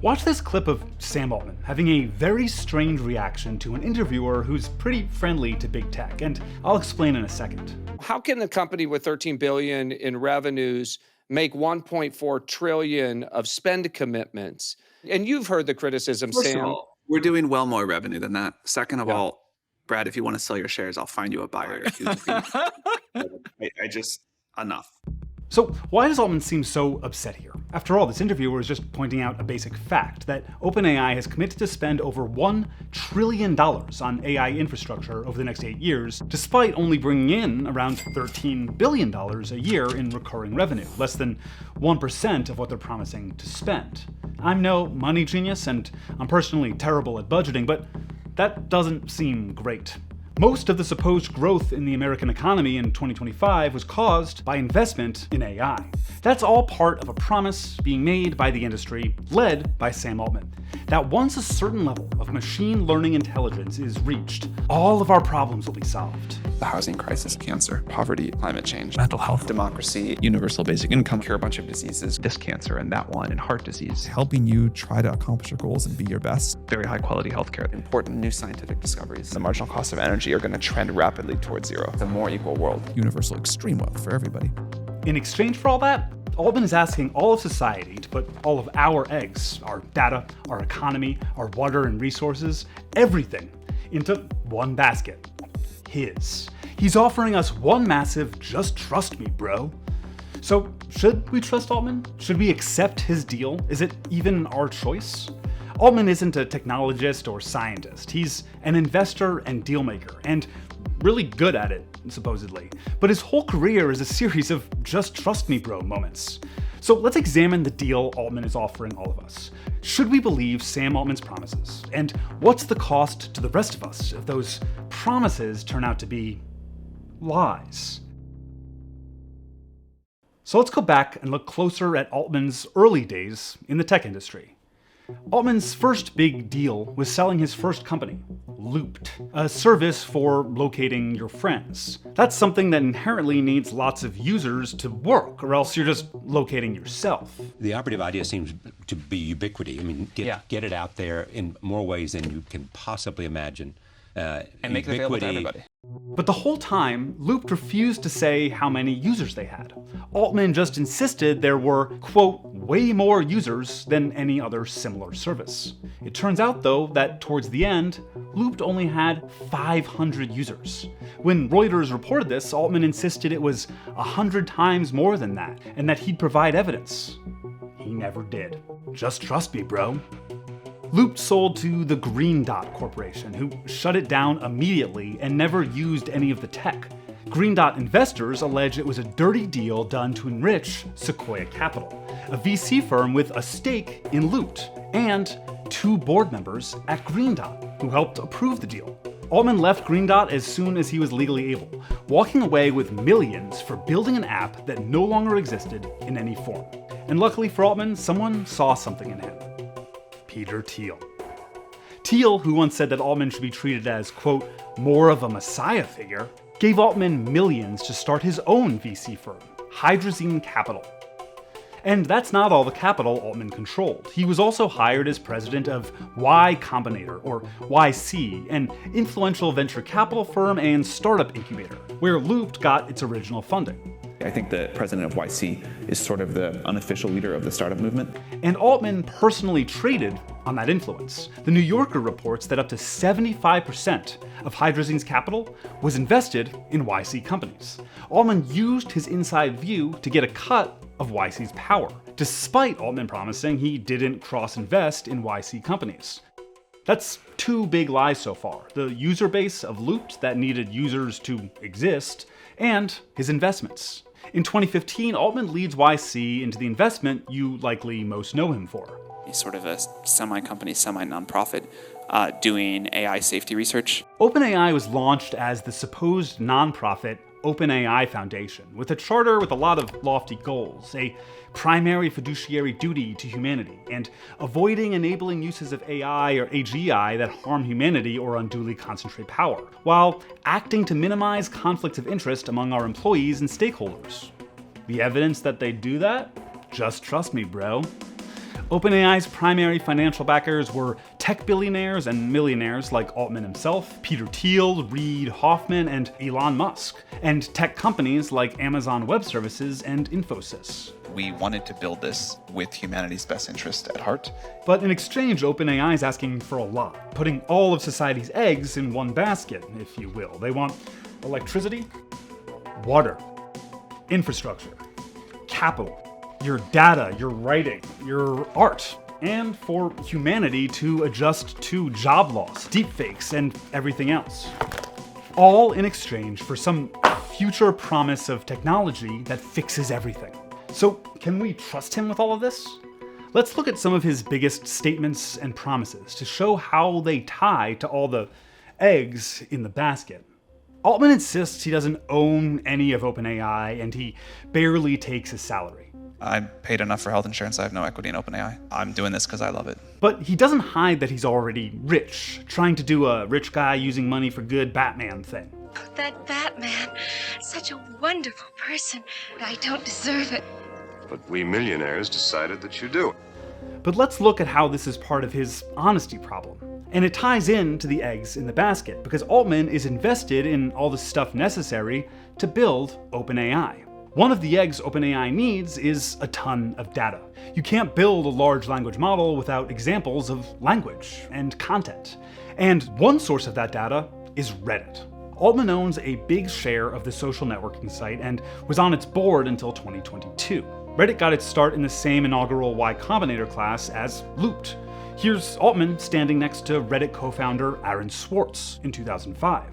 Watch this clip of Sam Altman having a very strange reaction to an interviewer who's pretty friendly to big tech, and I'll explain in a second. How can a company with 13 billion in revenues make 1.4 trillion of spend commitments? And you've heard the criticism, First Sam. of all, we're doing well more revenue than that. Second of all, Brad, if you want to sell your shares, I'll find you a buyer. Enough. So why does Altman seem so upset here? After all, this interviewer is just pointing out a basic fact that OpenAI has committed to spend over $1 trillion on AI infrastructure over the next 8 years, despite only bringing in around $13 billion a year in recurring revenue, less than 1% of what they're promising to spend. I'm no money genius, and I'm personally terrible at budgeting, but that doesn't seem great. Most of the supposed growth in the American economy in 2025 was caused by investment in AI. That's all part of a promise being made by the industry, led by Sam Altman, that once a certain level of machine learning intelligence is reached, all of our problems will be solved. The housing crisis, cancer, poverty, climate change, mental health, democracy, universal basic income, cure a bunch of diseases, this cancer and that one, and heart disease. helping you try to accomplish your goals and be your best. Very high quality healthcare, important new scientific discoveries. The marginal cost of energy are going to trend rapidly towards zero. It's a more equal world. Universal extreme wealth for everybody. In exchange for all that, Altman is asking all of society to put all of our eggs, our data, our economy, our water and resources, everything, into one basket. His. He's offering us one massive "just trust me, bro." So should we trust Altman? Should we accept his deal? Is it even our choice? Altman isn't a technologist or scientist. He's an investor and deal maker, and really good at it, supposedly. But his whole career is a series of "just trust me, bro" moments. So let's examine the deal Altman is offering all of us. Should we believe Sam Altman's promises? And what's the cost to the rest of us if those promises turn out to be lies? So let's go back and look closer at Altman's early days in the tech industry. Altman's first big deal was selling his first company, Looped, a service for locating your friends. That's something that inherently needs lots of users to work, or else you're just locating yourself. The operative idea seems to be ubiquity. I mean, get it out there in more ways than you can possibly imagine. And make it available to everybody. But the whole time, Looped refused to say how many users they had. Altman just insisted there were, quote, way more users than any other similar service. It turns out, though, that towards the end, Looped only had 500 users. When Reuters reported this, Altman insisted it was 100 times more than that, and that he'd provide evidence. He never did. Just trust me, bro. Looped sold to the Green Dot Corporation, who shut it down immediately and never used any of the tech. Green Dot investors allege it was a dirty deal done to enrich Sequoia Capital, a VC firm with a stake in Looped, and 2 board members at Green Dot who helped approve the deal. Altman left Green Dot as soon as he was legally able, walking away with millions for building an app that no longer existed in any form. And luckily for Altman, someone saw something in him. Peter Thiel. Thiel, who once said that Altman should be treated as, quote, more of a messiah figure, gave Altman millions to start his own VC firm, Hydrazine Capital. And that's not all the capital Altman controlled. He was also hired as president of Y Combinator, or YC, an influential venture capital firm and startup incubator, where Looped got its original funding. I think the president of YC is sort of the unofficial leader of the startup movement. And Altman personally traded on that influence. The New Yorker reports that up to 75% of Hydrazine's capital was invested in YC companies. Altman used his inside view to get a cut of YC's power, despite Altman promising he didn't cross-invest in YC companies. That's 2 big lies so far: the user base of Looped that needed users to exist, and his investments. In 2015, Altman leads YC into the investment you likely most know him for. He's sort of a semi-company, semi-nonprofit doing AI safety research. OpenAI was launched as the supposed nonprofit OpenAI Foundation, with a charter with a lot of lofty goals, a primary fiduciary duty to humanity, and avoiding enabling uses of AI or AGI that harm humanity or unduly concentrate power, while acting to minimize conflicts of interest among our employees and stakeholders. The evidence that they do that? Just trust me, bro. OpenAI's primary financial backers were tech billionaires and millionaires like Altman himself, Peter Thiel, Reid Hoffman, and Elon Musk, and tech companies like Amazon Web Services and Infosys. We wanted to build this with humanity's best interest at heart. But in exchange, OpenAI is asking for a lot, putting all of society's eggs in one basket, if you will. They want electricity, water, infrastructure, capital, your data, your writing, your art, and for humanity to adjust to job loss, deepfakes, and everything else. All in exchange for some future promise of technology that fixes everything. So, can we trust him with all of this? Let's look at some of his biggest statements and promises to show how they tie to all the eggs in the basket. Altman insists he doesn't own any of OpenAI, and he barely takes his salary. I paid enough for health insurance. I have no equity in OpenAI. I'm doing this because I love it. But he doesn't hide that he's already rich, trying to do a rich guy using money for good Batman thing. That Batman, such a wonderful person. I don't deserve it. But we millionaires decided that you do. But let's look at how this is part of his honesty problem. And it ties into the eggs in the basket, because Altman is invested in all the stuff necessary to build OpenAI. One of the eggs OpenAI needs is a ton of data. You can't build a large language model without examples of language and content. And one source of that data is Reddit. Altman owns a big share of the social networking site and was on its board until 2022. Reddit got its start in the same inaugural Y Combinator class as Looped. Here's Altman standing next to Reddit co-founder Aaron Swartz in 2005.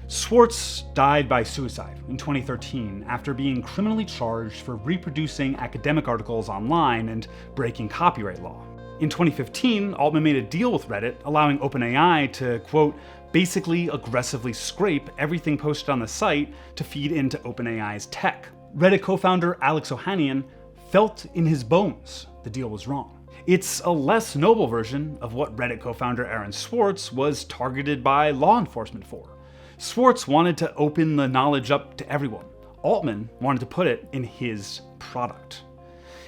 Swartz died by suicide in 2013 after being criminally charged for reproducing academic articles online and breaking copyright law. In 2015, Altman made a deal with Reddit, allowing OpenAI to, quote, basically aggressively scrape everything posted on the site to feed into OpenAI's tech. Reddit co-founder Alex Ohanian felt in his bones the deal was wrong. It's a less noble version of what Reddit co-founder Aaron Swartz was targeted by law enforcement for. Swartz wanted to open the knowledge up to everyone. Altman wanted to put it in his product.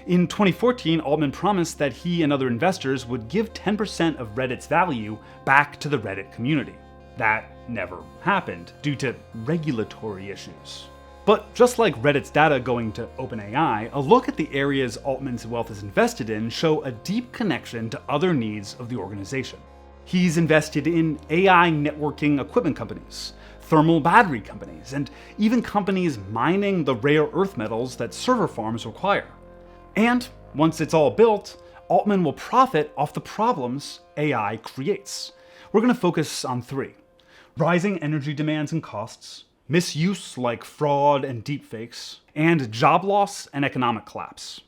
In 2014, Altman promised that he and other investors would give 10% of Reddit's value back to the Reddit community. That never happened due to regulatory issues. But just like Reddit's data going to OpenAI, a look at the areas Altman's wealth is invested in show a deep connection to other needs of the organization. He's invested in AI networking equipment companies, thermal battery companies, and even companies mining the rare earth metals that server farms require. And once it's all built, Altman will profit off the problems AI creates. We're going to focus on three: rising energy demands and costs, misuse like fraud and deepfakes, and job loss and economic collapse.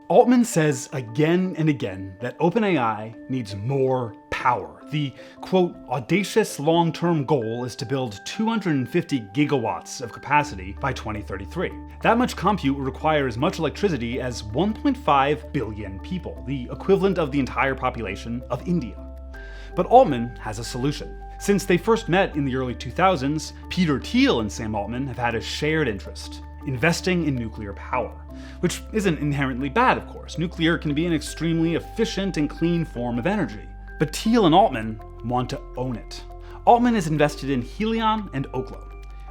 Altman says again and again that OpenAI needs more power. The, quote, audacious long-term goal is to build 250 gigawatts of capacity by 2033. That much compute would require as much electricity as 1.5 billion people, the equivalent of the entire population of India. But Altman has a solution. Since they first met in the early 2000s, Peter Thiel and Sam Altman have had a shared interest: investing in nuclear power. Which isn't inherently bad, of course. Nuclear can be an extremely efficient and clean form of energy. But Thiel and Altman want to own it. Altman is invested in Helion and Oklo.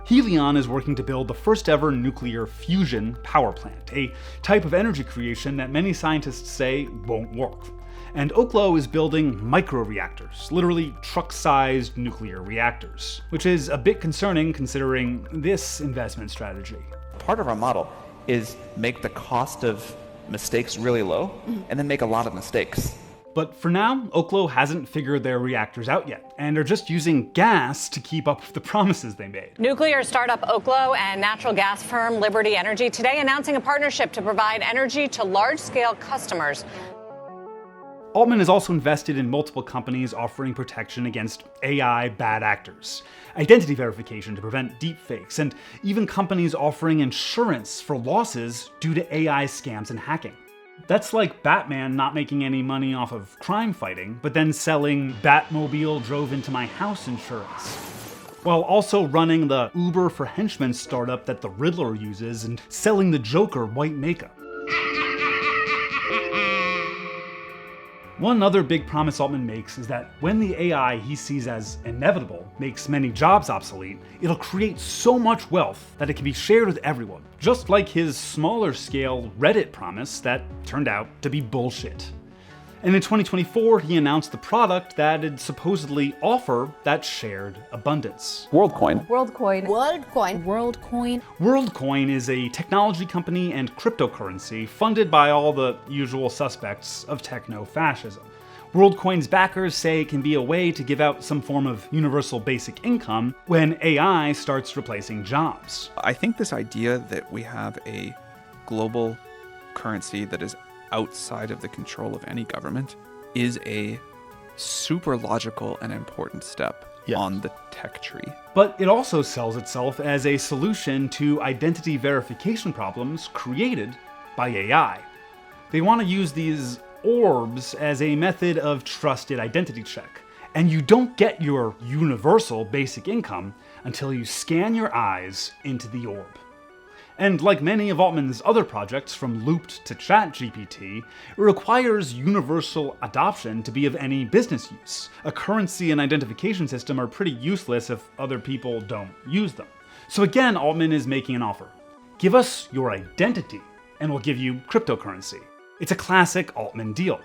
Helion is working to build the first ever nuclear fusion power plant, a type of energy creation that many scientists say won't work. And Oklo is building microreactors, literally truck-sized nuclear reactors, which is a bit concerning considering this investment strategy. Part of our model is make the cost of mistakes really low and then make a lot of mistakes. But for now, Oklo hasn't figured their reactors out yet, and are just using gas to keep up with the promises they made. Nuclear startup Oklo and natural gas firm Liberty Energy today announcing a partnership to provide energy to large-scale customers. Altman is also invested in multiple companies offering protection against AI bad actors, identity verification to prevent deepfakes, and even companies offering insurance for losses due to AI scams and hacking. That's like Batman not making any money off of crime fighting, but then selling Batmobile drove into my house insurance, while also running the Uber for henchmen startup that the Riddler uses and selling the Joker white makeup. One other big promise Altman makes is that when the AI he sees as inevitable makes many jobs obsolete, it'll create so much wealth that it can be shared with everyone, just like his smaller scale Reddit promise that turned out to be bullshit. And in 2024, he announced the product that'd supposedly offer that shared abundance. Worldcoin. Worldcoin. Worldcoin. Worldcoin. Worldcoin is a technology company and cryptocurrency funded by all the usual suspects of techno-fascism. Worldcoin's backers say it can be a way to give out some form of universal basic income when AI starts replacing jobs. I think this idea that we have a global currency that is outside of the control of any government is a super logical and important step on the tech tree. But it also sells itself as a solution to identity verification problems created by AI. They want to use these orbs as a method of trusted identity check. And you don't get your universal basic income until you scan your eyes into the orb. And like many of Altman's other projects, from Looped to ChatGPT, it requires universal adoption to be of any business use. A currency and identification system are pretty useless if other people don't use them. So again, Altman is making an offer. Give us your identity, and we'll give you cryptocurrency. It's a classic Altman deal.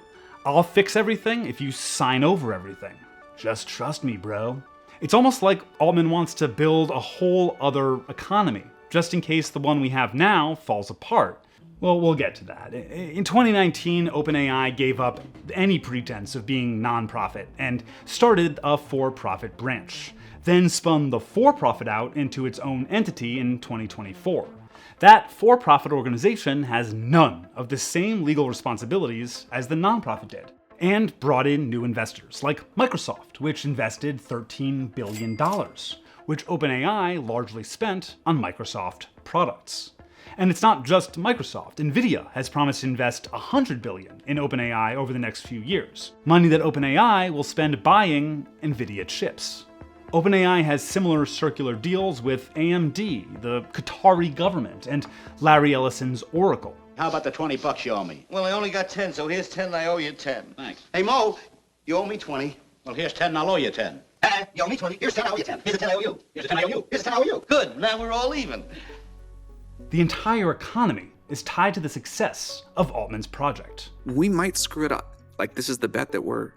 I'll fix everything if you sign over everything. Just trust me, bro. It's almost like Altman wants to build a whole other economy, just in case the one we have now falls apart. Well, we'll get to that. In 2019, OpenAI gave up any pretense of being nonprofit and started a for-profit branch, then spun the for-profit out into its own entity in 2024. That for-profit organization has none of the same legal responsibilities as the nonprofit did, and brought in new investors, like Microsoft, which invested $13 billion. Which OpenAI largely spent on Microsoft products. And it's not just Microsoft. Nvidia has promised to invest $100 billion in OpenAI over the next few years, money that OpenAI will spend buying Nvidia chips. OpenAI has similar circular deals with AMD, the Qatari government, and Larry Ellison's Oracle. How about the $20 you owe me? Well, I only got 10, so here's 10 and I owe you 10. Thanks. Hey, Mo, you owe me 20. Well, here's 10 and I'll owe you 10. You owe me 20. Here's 10, I owe you 10. Here's a 10, I owe you. Here's a 10, I owe you. Here's a 10, I owe you. Good, now we're all even. The entire economy is tied to the success of Altman's project. We might screw it up. Like, this is the bet that we're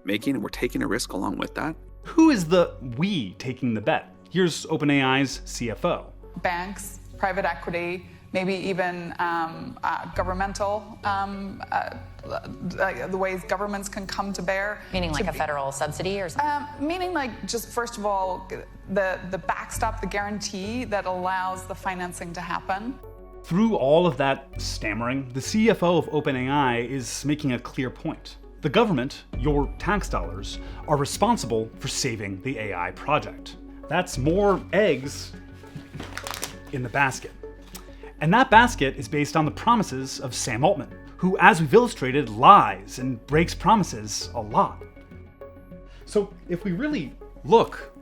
making, and we're taking a risk along with that. Who is the we taking the bet? Here's OpenAI's CFO. Banks, private equity, maybe even governmental, the ways governments can come to bear. Meaning like a federal subsidy or something? Meaning like just, first of all, the backstop, the guarantee that allows the financing to happen. Through all of that stammering, the CFO of OpenAI is making a clear point. The government, your tax dollars, are responsible for saving the AI project. That's more eggs in the basket. And that basket is based on the promises of Sam Altman, who, as we've illustrated, lies and breaks promises a lot. So if we really look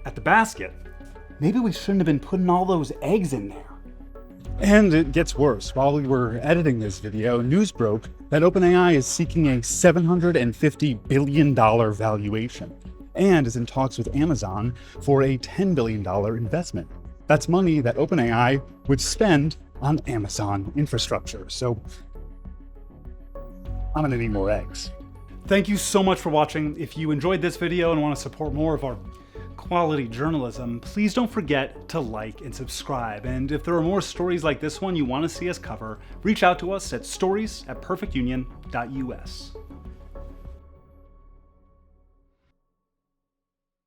at the basket, maybe we shouldn't have been putting all those eggs in there. And it gets worse. While we were editing this video, news broke that OpenAI is seeking a $750 billion valuation and is in talks with Amazon for a $10 billion investment. That's money that OpenAI would spend on Amazon infrastructure. So I'm gonna need more eggs. Thank you so much for watching. If you enjoyed this video and want to support more of our quality journalism, please don't forget to like and subscribe. And if there are more stories like this one you want to see us cover, reach out to us at stories@perfectunion.us.